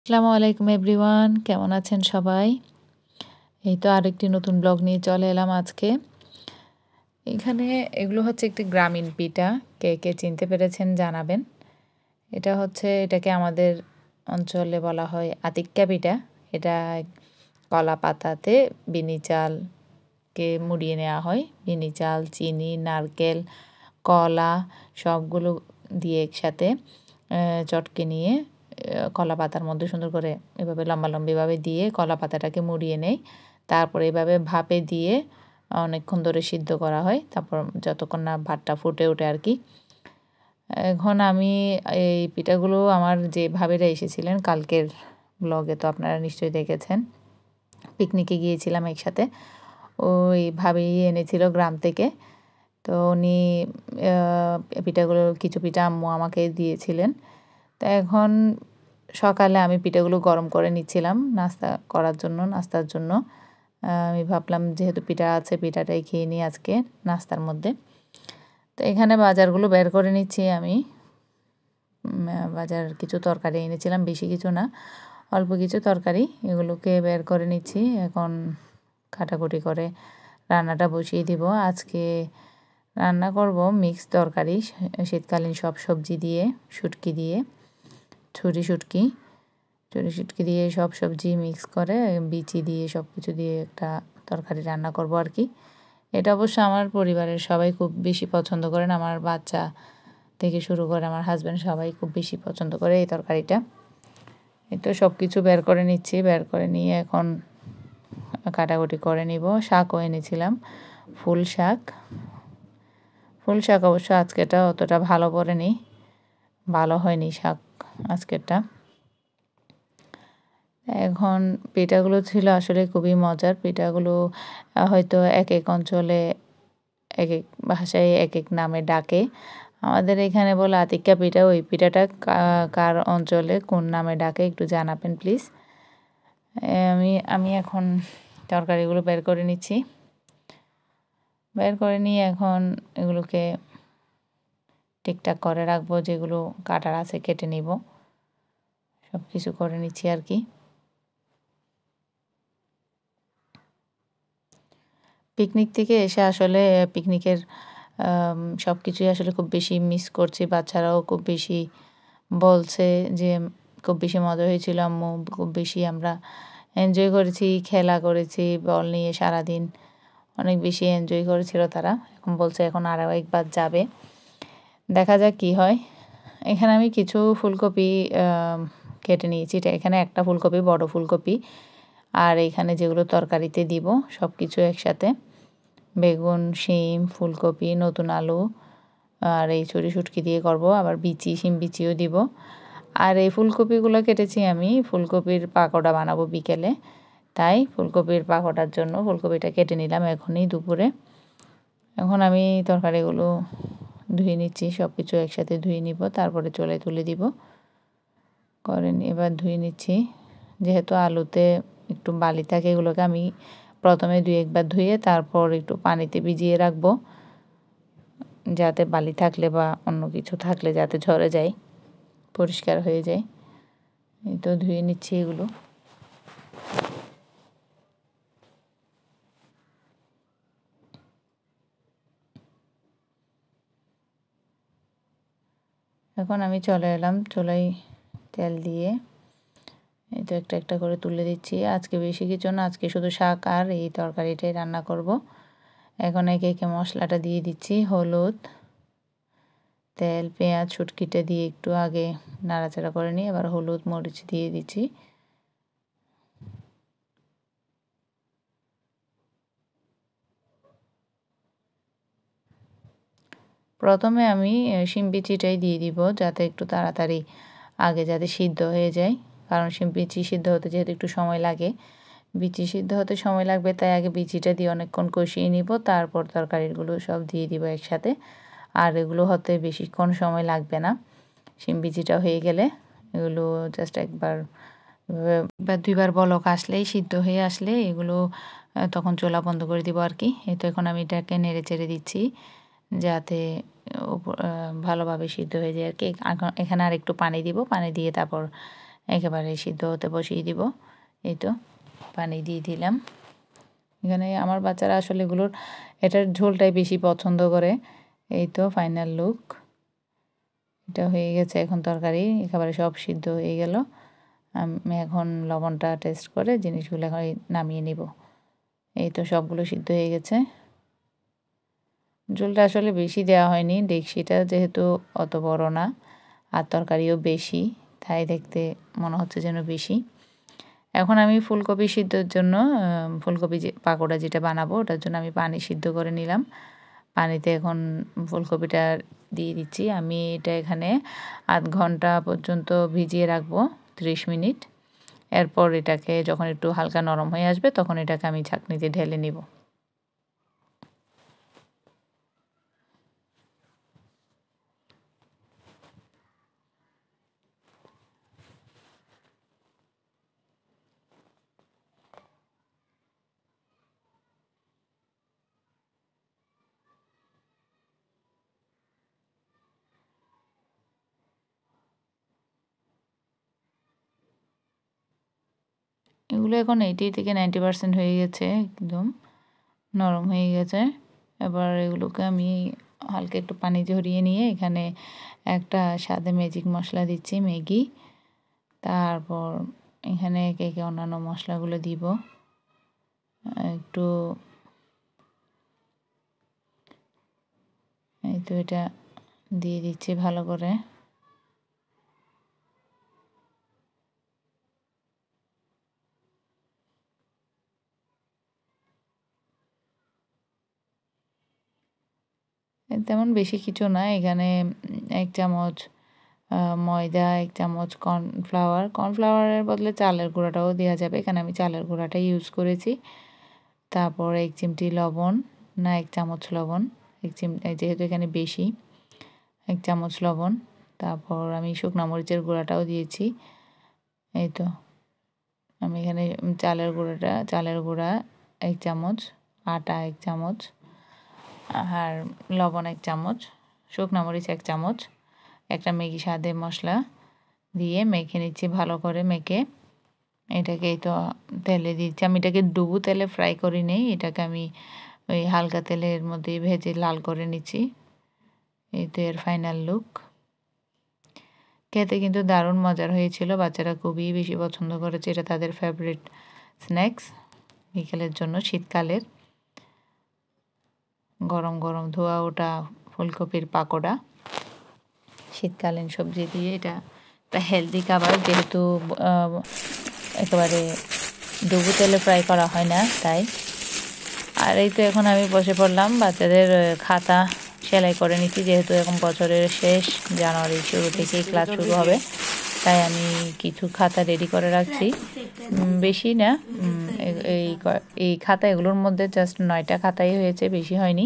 আসসালামু আলাইকুম এভরিওয়ান, কেমন আছেন সবাই? এই তো আরেকটি নতুন ব্লগ নিয়ে চলে এলাম আজকে। এখানে এগুলো হচ্ছে একটি গ্রামীণ পিঠা, কে কে চিনতে পেরেছেন জানাবেন। এটাকে আমাদের অঞ্চলে বলা হয় আতিক্কা পিঠা। এটা কলা পাতাতে বিনি চালকে মুড়িয়ে নেওয়া হয়। বিনি চাল, চিনি, নারকেল, কলা সবগুলো দিয়ে একসাথে চটকে নিয়ে কলা পাতার মধ্যে সুন্দর করে এভাবে লম্বালম্বিভাবে দিয়ে কলা পাতাটাকে মুড়িয়ে নেয়। তারপরে এভাবে ভাপে দিয়ে অনেকক্ষণ ধরে সিদ্ধ করা হয়। তারপর যতক্ষণ না ভাতটা ফুটে ওঠে আর কি। এখন আমি এই পিঠাগুলো আমার যে ভাবিরা এসেছিলেন কালকের ব্লগে তো আপনারা নিশ্চয়ই দেখেছেন। পিকনিকে গিয়েছিলাম একসাথে। ওই ভাবি এনেছিল গ্রাম থেকে। তো উনি পিঠাগুলো কিছু পিঠা আম্মু আমাকে দিয়েছিলেন। তো এখন সকালে আমি পিঠাগুলো গরম করে নিচ্ছিলাম নাস্তার জন্য। আমি ভাবলাম যেহেতু পিঠা আছে পিঠাটাই খেয়ে নিই আজকে নাস্তার মধ্যে। তো এখানে বাজারগুলো বের করে নিচ্ছি আমি। বাজার কিছু তরকারি এনেছিলাম, বেশি কিছু না, অল্প কিছু তরকারি। এগুলোকে বের করে নিচ্ছি। এখন কাটাকুটি করে রান্নাটা বসিয়ে দিব। আজকে রান্না করব মিক্স তরকারি, শীতকালীন সব সবজি দিয়ে, শুটকি দিয়ে, ছুরি শুটকি দিয়ে সব সবজি মিক্স করে বিচি দিয়ে সব কিছু দিয়ে একটা তরকারি রান্না করব আর কি। এটা অবশ্য আমার পরিবারের সবাই খুব বেশি পছন্দ করেন। আমার বাচ্চা থেকে শুরু করে আমার হাজব্যান্ড সবাই খুব বেশি পছন্দ করে এই তরকারিটা। এই তো সব কিছু বের করে নিচ্ছি। বের করে নিয়ে এখন কাটাকুটি করে নিব। শাকও এনেছিলাম, ফুল শাক অবশ্য আজকেটা অতটা ভালো পড়েনি, ভালো হয়নি শাক আজকেরটা। এখন পিঠাগুলো ছিল আসলে খুবই মজার। পিঠাগুলো হয়তো এক এক অঞ্চলে এক এক ভাষায় এক এক নামে ডাকে। আমাদের এখানে বলে আতিক্কা পিঠা। ওই পিঠাটা কার অঞ্চলে কোন নামে ডাকে একটু জানাবেন প্লিজ। আমি এখন তরকারিগুলো বের করে নিচ্ছি। বের করে নিয়ে এখন এগুলোকে ঠিকঠাক করে রাখবো, যেগুলো কাটার আছে কেটে নিব। সব কিছু করে নিচ্ছি আর কি। পিকনিক থেকে এসে আসলে পিকনিকের সব কিছুই আসলে খুব বেশি মিস করছি। বাচ্চারাও খুব বেশি বলছে যে খুব বেশি মজা হয়েছিল আম্মু, খুব বেশি আমরা এনজয় করেছি, খেলা করেছি বল নিয়ে সারাদিন, অনেক বেশি এনজয় করেছিল তারা। এখন বলছে এখন আরও একবার যাবে, দেখা যাক কী হয়। এখানে আমি কিছু ফুলকপি কেটে নিয়েছি। এখানে একটা ফুলকপি, বড় ফুলকপি, আর এখানে যেগুলো তরকারিতে দিব সব কিছু একসাথে, বেগুন, শিম, ফুলকপি, নতুন আলু, আর এই ছুরি শুটকি দিয়ে করব, আবার শিম বিচিও দিব। আর এই ফুলকপিগুলো কেটেছি আমি ফুলকপির পাকোড়া বানাবো বিকেলে, তাই ফুলকপির পাকোড়ার জন্য ফুলকপিটা কেটে নিলাম এখনই দুপুরে। এখন আমি তরকারিগুলো ধুয়ে নিচ্ছি, সব কিছু একসাথে ধুয়ে নিব, তারপরে চুলায় তুলে দিব। এবার ধুয়ে নিচ্ছি। যেহেতু আলুতে একটু বালি থাকে, এগুলোকে আমি প্রথমে 2-1 বার ধুয়ে তারপর একটু পানিতে ভিজিয়ে রাখবো, যাতে বালি থাকলে বা অন্য কিছু থাকলে যাতে ঝরে যায়, পরিষ্কার হয়ে যায়। এই তো ধুয়ে নিচ্ছি এগুলো। এখন আমি চলে এলাম চুলায় তেল দিয়ে। এই তো একটা একটা করে তুলে দিচ্ছি। আজকে বেশি কিছু না, আজকে শুধু শাক আর এই তরকারিটাই রান্না করব। এখন একে একে মশলাটা দিয়ে দিচ্ছি। হলুদ, তেল, পেঁয়াজ, শুটকিটা দিয়ে একটু আগে নাড়াচাড়া করে নিয়ে এবার হলুদ মরিচ দিয়ে দিচ্ছি। প্রথমে আমি শিম বিচিটাই দিয়ে দিব, যাতে একটু তাড়াতাড়ি আগে যাতে সিদ্ধ হয়ে যায়, কারণ শিম বিচি সিদ্ধ হতে যেহেতু একটু সময় লাগে, বিচি সিদ্ধ হতে সময় লাগবে, তাই আগে বিচিটা দিয়ে অনেকক্ষণ কষিয়ে নিব, তারপর তরকারিগুলো সব দিয়ে দিব একসাথে। আর এগুলো হতে বেশিক্ষণ সময় লাগবে না। শিম বিচিটা হয়ে গেলে এগুলো জাস্ট একবার 2বার বলক আসলেই, সিদ্ধ হয়ে আসলে এগুলো তখন চুলা বন্ধ করে দিব আর কি। এই তো এখন আমি এটাকে নেড়ে চেড়ে দিচ্ছি যাতে ভালোভাবে সিদ্ধ হয়ে যায় আর কি। এখানে আর একটু পানি দিব, পানি দিয়ে তারপর একেবারে সিদ্ধ হতে বসিয়ে দিব। এই তো পানি দিয়ে দিলাম। এখানে আমার বাচ্চারা আসলে এটার ঝোলটাই বেশি পছন্দ করে। এই তো ফাইনাল লুক, এটা হয়ে গেছে। এখন তরকারি একেবারে সব সিদ্ধ হয়ে গেল। আমি এখন লবণটা টেস্ট করে জিনিসগুলো এখন নামিয়ে নিব। এই তো সবগুলো সিদ্ধ হয়ে গেছে। ঝোলটা আসলে বেশি দেওয়া হয়নি, ডেকচিটা যেহেতু অত বড় না আর তরকারিও বেশি, তাই দেখতে মনে হচ্ছে যেন বেশি। এখন আমি ফুলকপি সিদ্ধর জন্য ফুলকপি পাকোড়া যেটা বানাবো ওটার জন্য আমি পানি সিদ্ধ করে নিলাম। পানিতে এখন ফুলকপিটা দিয়ে দিচ্ছি। আমি এটা এখানে আধ ঘন্টা পর্যন্ত ভিজিয়ে রাখবো, 30 মিনিট। এরপর এটাকে যখন একটু হালকা নরম হয়ে আসবে তখন এটাকে আমি ছাঁকনিতে ঢেলে নিব। এগুলো এখন 80 থেকে 90% হয়ে গেছে, একদম নরম হয়ে গেছে। এবার এগুলোকে আমি হালকা একটু পানি ঝরিয়ে নিয়ে এখানে একটা স্বাদে ম্যাজিক মশলা দিচ্ছি, ম্যাগি। তারপর এখানে একে একে অন্যান্য মশলাগুলো দিব। একটু এই তো এটা দিয়ে দিচ্ছি ভালো করে। তেমন বেশি কিছু না, এখানে 1 চামচ ময়দা, 1 চামচ কর্নফ্লাওয়ারের বদলে চালের গুঁড়াটাও দেওয়া যাবে। এখানে আমি চালের গুঁড়াটাই ইউজ করেছি। তারপর 1 চিমটি লবণ, না 1 চামচ লবণ, যেহেতু এখানে বেশি, 1 চামচ লবণ। তারপর আমি শুকনো মরিচের গুঁড়াটাও দিয়েছি। এই তো আমি এখানে চালের গুঁড়া 1 চামচ, আটা 1 চামচ, আর লবণ 1 চামচ, শুকনো মরিচ 1 চামচ, একটা ম্যাগি স্বাদে মশলা দিয়ে মেখে নিচ্ছি ভালো করে। মেখে এটাকে এই তো তেলে দিচ্ছি। আমি এটাকে ডুবো তেলে ফ্রাই করি নেই, এটাকে আমি ওই হালকা তেলের মধ্যে ভেজে লাল করে নিচ্ছি। এই তো এর ফাইনাল লুক। খেতে কিন্তু দারুণ মজার হয়েছিল, বাচ্চারা খুবই বেশি পছন্দ করেছে। এটা তাদের ফেভারিট স্ন্যাক্স বিকেলের জন্য, শীতকালের গরম গরম ধোয়া ওটা ফুলকপির পাকোড়া, শীতকালীন সবজি দিয়ে। এটা একটা হেলদি খাবার, যেহেতু একেবারে ডুবো তেলে ফ্রাই করা হয় না তাই। আর এই তো এখন আমি বসে পড়লাম বাচ্চাদের খাতা সেলাই করে নিচ্ছি, যেহেতু এখন বছরের শেষ, জানুয়ারির শুরু থেকেই ক্লাস শুরু হবে, তাই আমি কিছু খাতা রেডি করে রাখছি। বেশি না, এই খাতা এগুলোর মধ্যে জাস্ট 9টা খাতাই হয়েছে, বেশি হয়নি।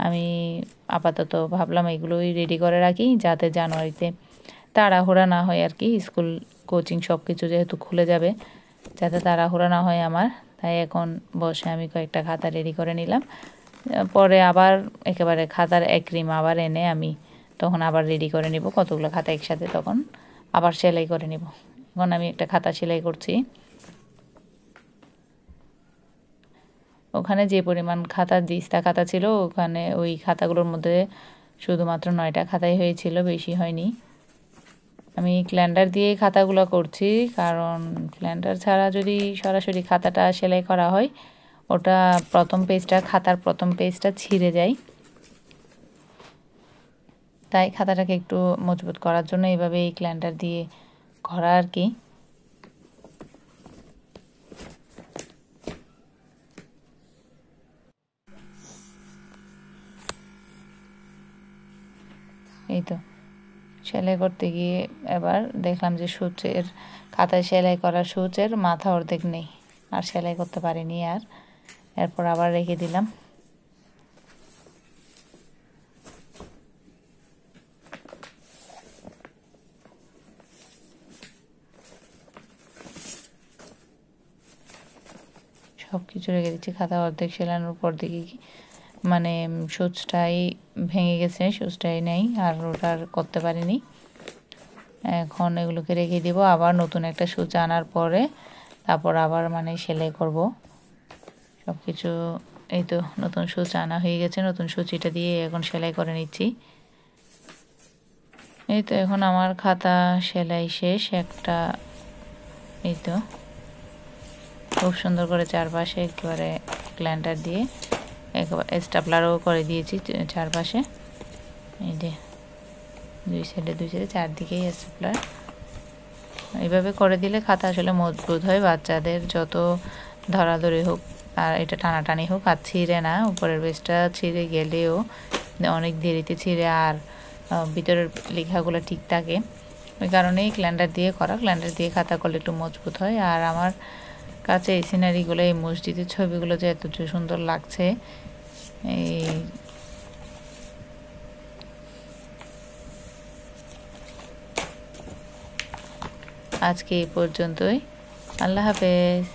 আমি আপাতত ভাবলাম এগুলোই রেডি করে রাখি, যাতে জানুয়ারিতে তাড়াহুড়া না হয় আর কি। স্কুল কোচিং সব কিছু যেহেতু খুলে যাবে, যাতে তাড়াহুড়া না হয় আমার, তাই এখন বসে আমি কয়েকটা খাতা রেডি করে নিলাম। পরে আবার একেবারে খাতার একরিম আবার এনে আমি তখন আবার রেডি করে নিব কতগুলো খাতা একসাথে, তখন আবার সেলাই করে নিব। এখন আমি একটা খাতা সেলাই করছি। ওখানে যে পরিমাণ খাতা, দিস্তা খাতা ছিল, ওখানে ওই খাতাগুলোর মধ্যে শুধুমাত্র 9টা খাতাই হয়েছিল, বেশি হয়নি। আমি ক্যালেন্ডার দিয়ে খাতাগুলো করছি, কারণ ক্যালেন্ডার ছাড়া যদি সরাসরি খাতাটা সেলাই করা হয়, ওটা খাতার প্রথম পেজটা ছিঁড়ে যায়। তাই খাতাটাকে একটু মজবুত করার জন্য এইভাবে এই ক্যালেন্ডার দিয়ে করা আর কি। এই তো সেলাই করতে গিয়ে এবার দেখলাম যে খাতায় সেলাই করা সূচের মাথা অর্ধেক নেই, আর সেলাই করতে পারিনি। আর এরপর আবার রেখে দিলাম। সব কিছু রেখে দিচ্ছি। খাতা অর্ধেক সেলানোর পর দেখি মানে সূচটাই ভেঙে গেছে, সূচটাই নেই, আর ওটা করতে পারিনি। এখন এগুলোকে রেখে দিব, আবার নতুন একটা সূচ আনার পরে তারপর আবার মানে সেলাই করব সব কিছু। এই তো নতুন সূচ আনা হয়ে গেছে, নতুন সূচিটা দিয়ে এখন সেলাই করে নিচ্ছি। এই তো এখন আমার খাতা সেলাই শেষ একটা। এই তো খুব সুন্দর করে চারপাশে একেবারে গ্ল্যান্ডার দিয়ে একবার স্টাপলারও করে দিয়েছি চারপাশে। এই যে দুই সাইডে চারদিকেই স্টাপলার। এইভাবে করে দিলে খাতা আসলে মজবুত হয়, বাচ্চাদের যত ধরাধরি হোক আর এটা টানাটানি হোক আর ছিঁড়ে না। উপরের পেজটা ছিঁড়ে গেলেও অনেক দেরিতে ছিঁড়ে আর ভিতরের লেখাগুলো ঠিক থাকে। ওই কারণেই গ্ল্যান্ডার দিয়ে করা, গ্ল্যান্ডার দিয়ে খাতা করলে একটু মজবুত হয়। আর আমার কাছে এই সিনারিগুলো, এই মসজিদের ছবিগুলো যে এত সুন্দর লাগছে। এই আজকে এই পর্যন্তই, আল্লাহ হাফেজ।